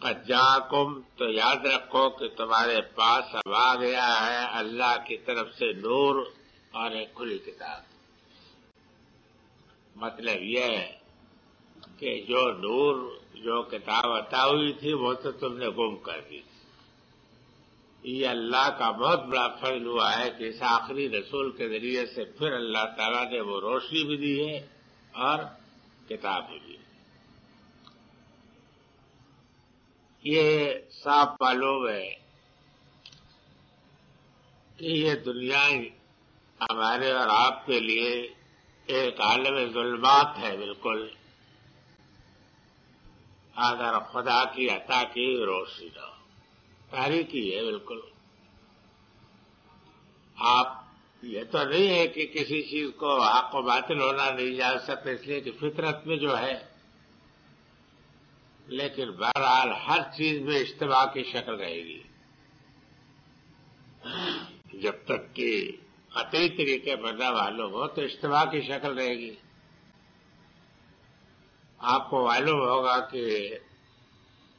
قد جاءکم، تو یاد رکھو کہ تمہارے پاس اب آ گیا ہے اللہ کی طرف سے نور اور ایک کھلی کتاب۔ مطلب یہ ہے کہ جو نور، جو کتاب عطا ہوئی تھی وہ تو تم نے گم کر دی تھی۔ یہ اللہ کا بہت بڑا فضل ہوا ہے کہ اس آخری رسول کے ذریعے سے پھر اللہ تعالیٰ نے وہ روشنی بھی دی ہے اور کتاب بھی دی ہے۔ یہ صاف معلوم ہے کہ یہ دنیا ہمارے اور آپ کے لیے ایک عالم ظلمات ہے بالکل، اگر خدا کی عطا کی روشنی نہ ہو، تاریکی ہے بالکل۔ آپ یہ تو نہیں ہے کہ کسی چیز کو حق و باطل ہونا نہیں جان سکتے اس لیے کہ فطرت میں جو ہے، لیکن بہرحال ہر چیز میں اجتماع کی شکل رہے گی جب تک کہ قطعی طریقے پر نہ معلوم ہو تو اجتماع کی شکل رہے گی۔ آپ کو معلوم ہوگا کہ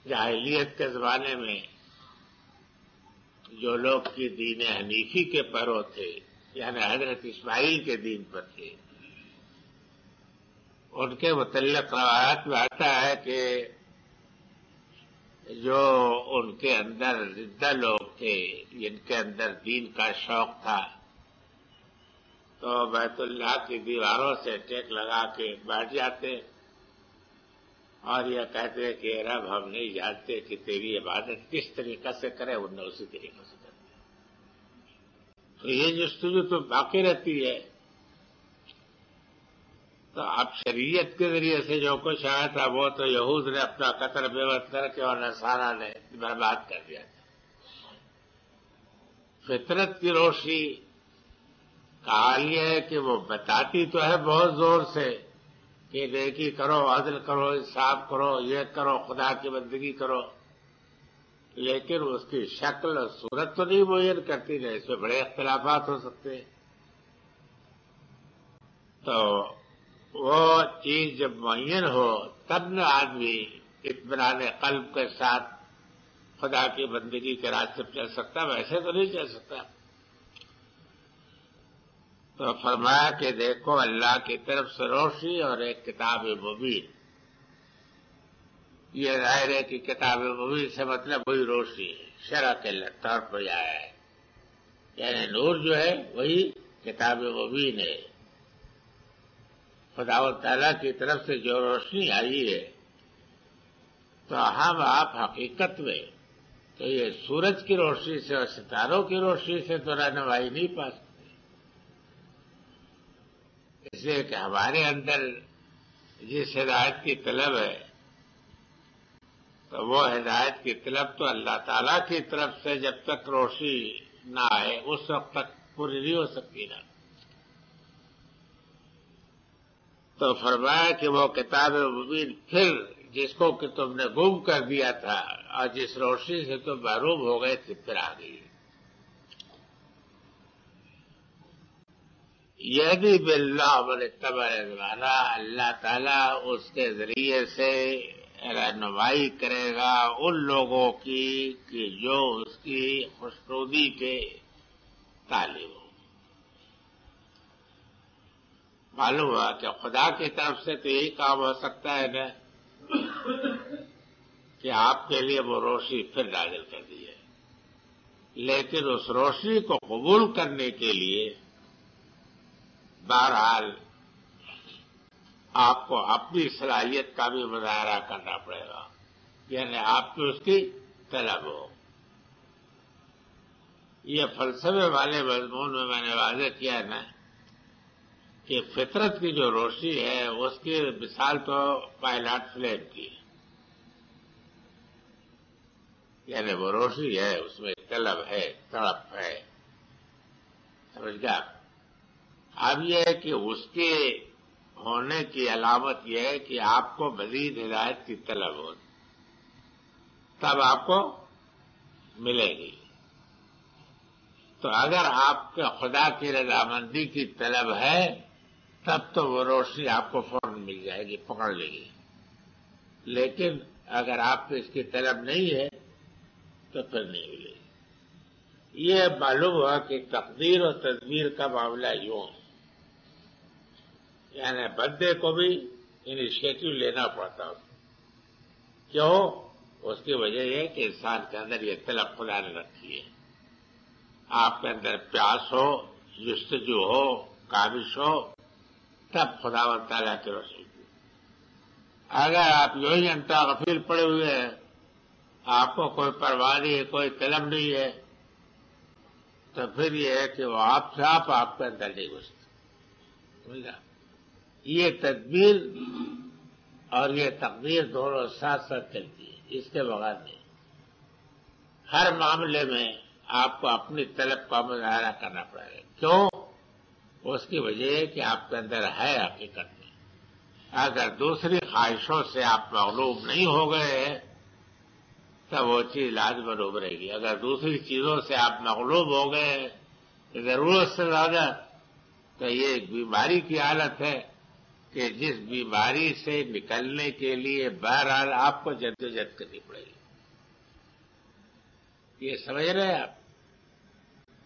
جاہلیت کے زمانے میں جو لوگ کی دین حنیفی کے پیرو تھے، یعنی حضرت اسماعیل کے دین پر تھے، ان کے متعلق روایات میں آتا ہے کہ جو ان کے اندر زندہ لوگ تھے، جن کے اندر دین کا شوق تھا، تو بیت اللہ کی دیواروں سے ٹیک لگا کے بیٹھ جاتے اور یہ کہتے کہ رب ہم نہیں جانتے کہ تیری عبادت کس طریقے سے کرے، انہیں اسی طریقے سے کرتے۔ تو یہ جستجو تو باقی رہتی ہے۔ تو اب شریعت کے ذریعے سے جو کچھ آیا تھا وہ تو یہود نے اپنا قتل بیوت کر کے اور نصارہ نے برباد کر دیا تھا۔ فطرت کی روشنی کا حال یہ ہے کہ وہ بتاتی تو ہے بہت زور سے کہ نیکی کرو، عدل کرو، انصاف کرو، یہ کرو، خدا کی بندگی کرو، لیکن اس کی شکل اور صورت تو نہیں معین کرتی، نہیں، اس میں بڑے اختلافات ہو سکتے ہیں۔ تو وہ چیز جب معین ہو تب نہ آدمی اطمینان قلب کے ساتھ خدا کی بندگی کے راستے پہ چل سکتا، ویسے تو نہیں چل سکتا۔ تو فرمایا کہ دیکھو اللہ کی طرف سے روشنی اور ایک کتاب مبین۔ یہ ظاہر ہے کہ کتاب مبین سے مطلب وہی روشنی ہے، شرع کے طور پر آیا ہے، یعنی نور جو ہے وہی کتاب مبین ہے۔ خدا و تعالیٰ کی طرف سے جو روشنی آئی ہے، تو ہم آپ حقیقت میں تو یہ سورج کی روشنی سے اور ستاروں کی روشنی سے تو رہنمائی نہیں پا سکتے، اس لیے کہ ہمارے اندر جس ہدایت کی طلب ہے تو وہ ہدایت کی طلب تو اللہ تعالیٰ کی طرف سے جب تک روشنی نہ آئے اس وقت تک پوری نہیں ہو سکتی نا۔ تو فرمایا کہ وہ کتاب مبین پھر جس کو کہ تم نے گم کر دیا تھا اور جس روشنی سے تم محروم ہو گئے تھے پھر آ گئی۔ یہدی باللہ من اتبع رضوانہ، اللہ تعالیٰ اس کے ذریعے سے رہنمائی کرے گا ان لوگوں کی کہ جو اس کی خوشنودی کے طالب ہو۔ معلوم ہوا کہ خدا کی طرف سے تو یہی کام ہو سکتا ہے نا کہ آپ کے لیے وہ روشنی پھر نازل کر دی ہے، لیکن اس روشنی کو قبول کرنے کے لیے بہرحال آپ کو اپنی صلاحیت کا بھی مظاہرہ کرنا پڑے گا، یعنی آپ کو اس کی طلب ہو۔ یہ فلسفے والے مضمون میں میں نے واضح کیا ہے نا کہ فطرت کی جو روشنی ہے اس کی مثال تو پائلٹ فلیم کی ہے، یعنی وہ روشنی ہے، اس میں طلب ہے، تڑپ ہے، سمجھ گیا۔ اب یہ ہے کہ اس کے ہونے کی علامت یہ ہے کہ آپ کو مزید ہدایت کی طلب ہو، تب آپ کو ملے گی۔ تو اگر آپ کے خدا کی رضامندی کی طلب ہے تب تو وہ روشنی آپ کو فوراً مل جائے گی، پکڑ لے گی، لیکن اگر آپ کو اس کی طلب نہیں ہے تو پھر نہیں ملے گی۔ یہ معلوم ہوا کہ تقدیر اور تدبیر کا معاملہ یوں ہے، یعنی بندے کو بھی انیشیٹو لینا پڑتا ہے۔ کیوں؟ اس کی وجہ یہ کہ انسان کے اندر یہ طلب خدا نے رکھی ہے۔ آپ کے اندر پیاس ہو، جستجو ہو، کاوش ہو، تب خدا و تعالیٰ کے رسول کو۔ اگر آپ یوں ہی انتا غفیل پڑے ہوئے ہیں، آپ کو کوئی پرواہ نہیں ہے، کوئی طلب نہیں ہے، تو پھر یہ ہے کہ وہ آپ سے آپ کے اندر نہیں گھستے۔ سمجھا؟ یہ تدبیر اور یہ تقدیر دونوں ساتھ ساتھ چلتی ہے، اس کے بغیر نہیں۔ ہر معاملے میں آپ کو اپنی طلب کا مظاہرہ کرنا پڑے گا۔ کیوں؟ اس کی وجہ ہے کہ آپ کے اندر ہے حقیقت میں۔ اگر دوسری خواہشوں سے آپ مغلوب نہیں ہو گئے تو وہ چیز لازماً ابھرے گی۔ اگر دوسری چیزوں سے آپ مغلوب ہو گئے ضرورت سے زیادہ، تو یہ ایک بیماری کی حالت ہے کہ جس بیماری سے نکلنے کے لیے بہرحال آپ کو جدوجہد کرنی پڑے گی۔ یہ سمجھ رہے ہیں آپ؟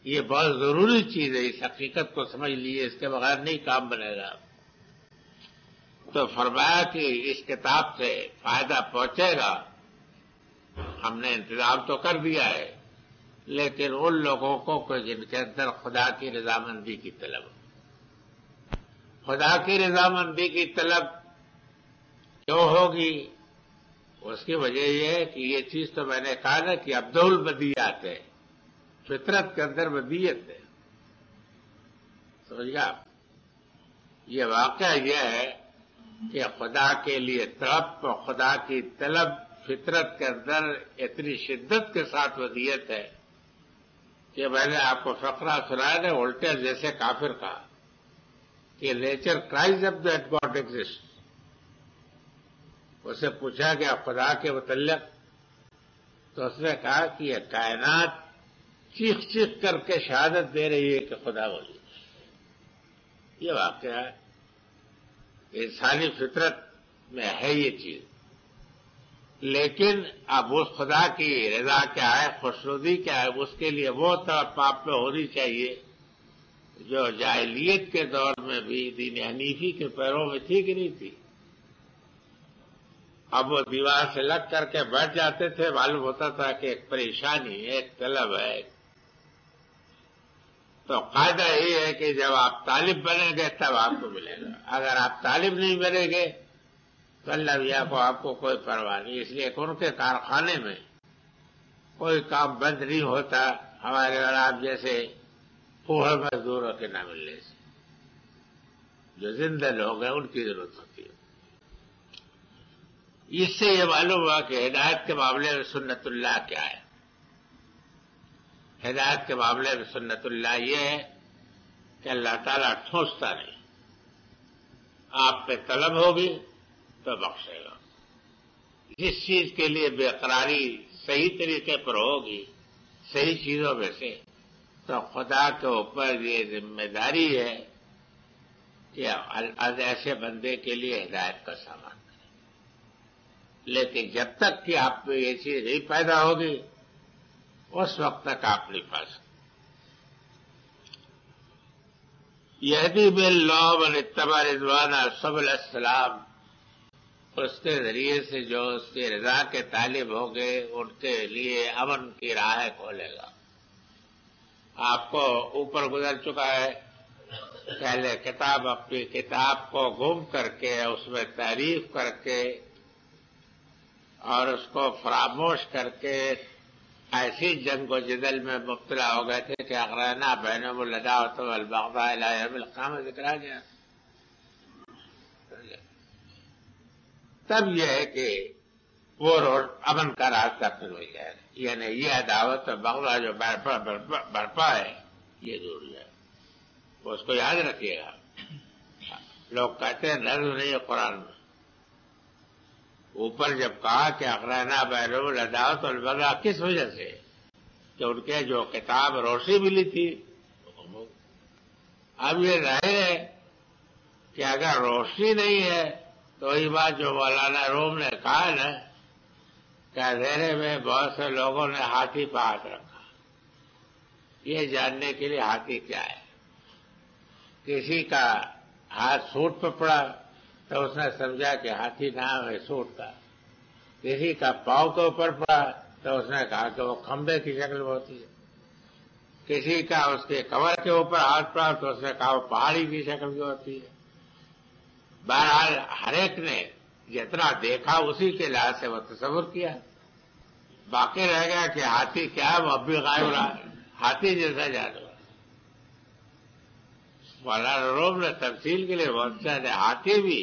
یہ بہت ضروری چیز ہے، اس حقیقت کو سمجھ لیجیے، اس کے بغیر نہیں کام بنے گا۔ تو فرمایا کہ اس کتاب سے فائدہ پہنچے گا، ہم نے انتظام تو کر دیا ہے، لیکن ان لوگوں کو جن کے اندر خدا کی رضامندی کی طلب، خدا کی رضامندی کی طلب کیوں ہوگی؟ اس کی وجہ یہ ہے کہ یہ چیز تو میں نے کہا نا کہ ابدع البدیات ہے، فطرت کے اندر بدیت ہے۔ سمجھ گیا؟ یہ واقعہ یہ ہے کہ خدا کے لیے طلب اور خدا کی طلب فطرت کے اندر اتنی شدت کے ساتھ ودیت ہے کہ میں نے آپ کو فقرہ سنایا نا الٹے جیسے کافر کا کہ nature cries up that God exist. اسے پوچھا گیا خدا کے متعلق تو اس نے کہا کہ یہ کائنات چیخ چیخ کر کے شہادت دے رہی ہے کہ خدا ولی۔ یہ واقعہ ہے، انسانی فطرت میں ہے یہ چیز، لیکن اب اس خدا کی رضا کیا ہے، خوشنودی کیا ہے، اس کے لیے وہ طرف آپ میں ہونی چاہیے جو جاہلیت کے دور میں بھی دین حنیفی کے پیروں میں تھی کہ نہیں تھی۔ اب وہ دیوار سے لگ کر کے بیٹھ جاتے تھے، معلوم ہوتا تھا کہ ایک پریشانی ہے، ایک طلب ہے۔ تو قاعدہ یہی ہے کہ جب آپ طالب بنیں گے تب آپ کو ملے گا، اگر آپ طالب نہیں بنیں گے تو اللہ میاں کو آپ کو کوئی پرواہ نہیں۔ اس لیے کہ ان کے کارخانے میں کوئی کام بند نہیں ہوتا ہمارے اور آپ جیسے پوہر مزدوروں کے نہ ملنے سے۔ جو زندہ لوگ ہیں ان کی ضرورت ہوتی ہے۔ اس سے یہ معلوم ہوا کہ ہدایت کے معاملے میں سنت اللہ کیا ہے۔ ہدایت کے معاملے میں سنت اللہ یہ ہے کہ اللہ تعالیٰ ٹھونستا نہیں، آپ پہ طلب ہوگی تو بخشے گا۔ جس چیز کے لیے بے قراری صحیح طریقے پر ہوگی، صحیح چیزوں میں سے، تو خدا کے اوپر یہ ذمہ داری ہے کہ ایسے بندے کے لیے ہدایت کا سامان کرے۔ لیکن جب تک کہ آپ میں یہ چیز نہیں پیدا ہوگی اس وقت تک آپ نہیں پا سکتے۔ یہدی باللہ من اتبع رضوانہ سبل السلام، اس کے ذریعے سے جو اس کی رضا کے طالب ہوں گے ان کے لیے امن کی راہ کھولے گا۔ آپ کو اوپر گزر چکا ہے، پہلے کتاب اپنی کتاب کو گم کر کے اس میں تعریف کر کے اور اس کو فراموش کر کے ایسی جنگ و جدل میں مبتلا ہو گئے تھے کہ اغرانا بینہم العداوۃ والبغضاء الی یوم القیامہ ذکر آ گیا۔ تب یہ ہے کہ وہ امن کا راستہ پھر ہو جائے گا، یعنی یہ عداوت اور بغضا جو برپا ہے یہ دور جائے، اس کو یاد رکھیے گا۔ لوگ کہتے ہیں نظم نہیں ہے قرآن میں، اوپر جب کہا کہ اغرانا بینہم العداوۃ والبغضاء کس وجہ سے؟ کہ ان کے جو کتاب روشنی ملی تھی۔ اب یہ ظاہر ہے کہ اگر روشنی نہیں ہے تو وہی بات جو مولانا روم نے کہا نا کہ اندھیرے میں بہت سے لوگوں نے ہاتھی پہ ہاتھ رکھا، یہ جاننے کے لیے ہاتھی کیا ہے۔ کسی کا ہاتھ سوٹ پہ پڑا تو اس نے سمجھا کہ ہاتھی نام ہے سوٹ کا، کسی کا پاؤں کے اوپر پڑا تو اس نے کہا کہ وہ کھمبے کی شکل میں ہوتی ہے، کسی کا اس کے کمر کے اوپر ہاتھ پڑا تو اس نے کہا وہ پہاڑی کی شکل کی ہوتی ہے۔ بہرحال ہر ایک نے جتنا دیکھا اسی کے لحاظ سے وہ تصور کیا، باقی رہ گیا کہ ہاتھی کیا ہے وہ اب بھی غائب رہا ہے، ہاتھی جیسا جانور۔ مولانا روم نے تفصیل کے لیے بہت ہے، ہاتھی بھی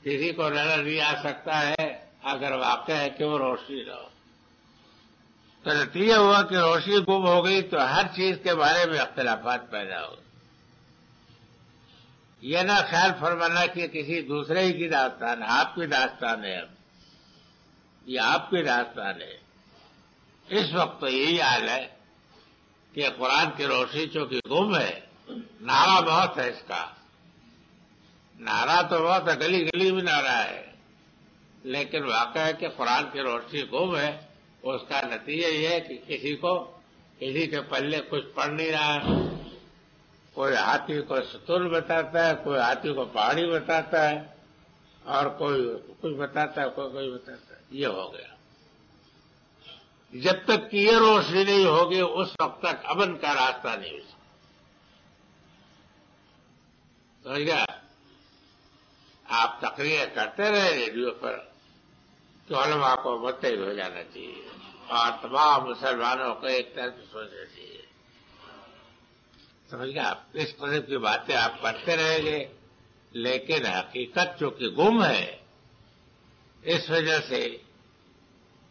کسی کو نظر نہیں آ سکتا ہے اگر واقع ہے کہ وہ روشنی نہ ہو۔ تو نتیجہ ہوا کہ روشنی گم ہو گئی تو ہر چیز کے بارے میں اختلافات پیدا ہو گئے۔ یہ نہ خیال فرمانا کہ کسی دوسرے ہی کی داستان ہے، آپ کی داستان ہے، اب یہ آپ کی داستان ہے۔ اس وقت تو یہی حال ہے کہ قرآن کی روشنی چونکہ گم ہے، نعرہ بہت ہے اس کا، نعرہ تو بہت ہے، گلی گلی میں نعرہ ہے، لیکن واقع ہے کہ قرآن کی روشنی گم ہے۔ اس کا نتیجہ یہ ہے کہ کسی کے پلے کچھ پڑ نہیں رہا ہے، کوئی ہاتھی کو ستون بتاتا ہے، کوئی ہاتھی کو پہاڑی بتاتا ہے، اور کوئی کچھ بتاتا ہے، کوئی بتاتا ہے۔ یہ ہو گیا۔ جب تک کہ یہ روشنی نہیں ہوگی اس وقت تک امن کا راستہ نہیں ہو سکتا۔ سمجھ گیا؟ آپ تقریر کرتے رہے ریڈیو پر کہ علماء کو متحد ہو جانا چاہیے اور تمام مسلمانوں کو ایک طرف سوچنا چاہیے۔ سمجھ گیا؟ آپ اس قسم کی باتیں آپ کرتے رہیں گے، لیکن حقیقت جو کہ گم ہے، اس وجہ سے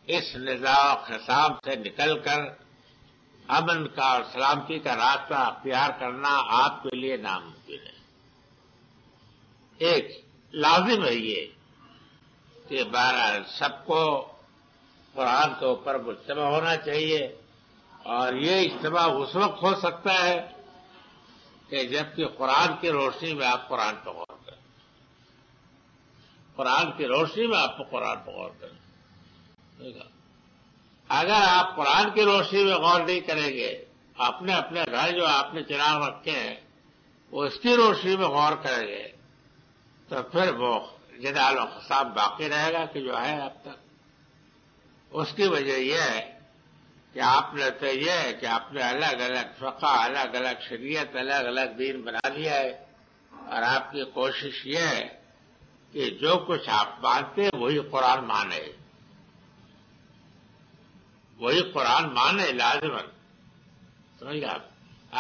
اس نزاع و خصام سے نکل کر امن کا اور سلامتی کا راستہ اختیار کرنا آپ کے لیے ناممکن ہے۔ ایک لازم ہے یہ کہ بہرحال سب کو قرآن کے اوپر مجتمع ہونا چاہیے، اور یہ اجتماع اس وقت ہو سکتا ہے کہ جبکہ قرآن کی روشنی میں آپ قرآن پر غور کریں، قرآن کی روشنی میں آپ قرآن پر غور کریں۔ اگر آپ قرآن کی روشنی میں غور نہیں کریں گے، اپنے گھر جو آپ نے چراغ رکھے ہیں وہ اس کی روشنی میں غور کریں گے، تو پھر وہ جدال و خصام باقی رہے گا کہ جو ہے اب تک۔ اس کی وجہ یہ ہے کہ آپ نے تو یہ ہے کہ آپ نے الگ الگ فقہ، الگ الگ شریعت، الگ الگ دین بنا لیا ہے، اور آپ کی کوشش یہ ہے کہ جو کچھ آپ مانتے وہی قرآن مانے، وہی قرآن مانے لازمن۔ سمجھ گئے آپ؟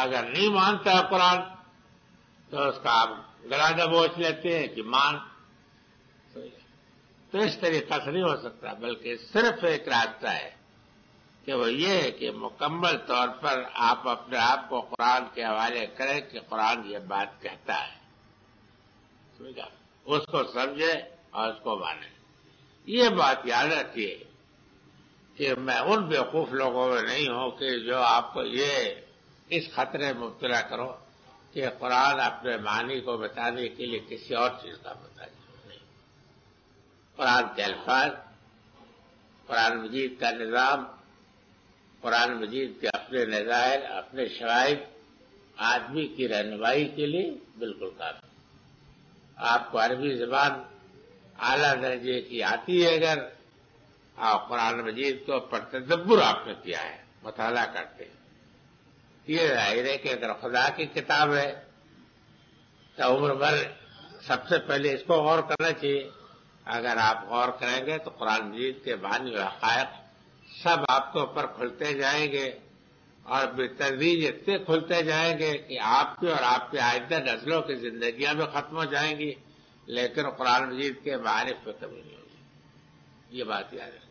اگر نہیں مانتا قرآن تو اس کا آپ گلا دبوچ لیتے ہیں کہ مان۔ تو اس طریقہ سے نہیں ہو سکتا، بلکہ صرف ایک راستہ ہے کہ وہ یہ ہے کہ مکمل طور پر آپ اپنے آپ کو قرآن کے حوالے کریں کہ قرآن یہ بات کہتا ہے، سمجھا، اس کو سمجھے اور اس کو مانے۔ یہ بات یاد رکھیے کہ میں ان بیوقوف لوگوں میں نہیں ہوں کہ جو آپ کو یہ اس خطرے میں مبتلا کرو کہ قرآن اپنے معنی کو بتانے کے لیے کسی اور چیز کا بتائے۔ قرآن کے الفاظ، قرآن مجید کا نظام، قرآن مجید کے اپنے نظائر، اپنے شرائط آدمی کی رہنمائی کے لیے بالکل کافی۔ آپ کو عربی زبان اعلیٰ درجے کی آتی ہے، اگر آپ قرآن مجید کو پر تدبر آپ نے کیا ہے، مطالعہ کرتے ہیں، یہ ظاہر ہے کہ اگر خدا کی کتاب ہے تو عمر بھر سب سے پہلے اس کو غور کرنا چاہیے۔ اگر آپ غور کریں گے تو قرآن مجید کے معنی و حقائق سب آپ کے اوپر کھلتے جائیں گے، اور بتدریج اتنے کھلتے جائیں گے کہ آپ کی اور آپ کے آئندہ نسلوں کی زندگیاں بھی ختم ہو جائیں گی، لیکن قرآن مجید کے معارف پہ کمی نہیں ہوگی۔ یہ بات یاد ہے۔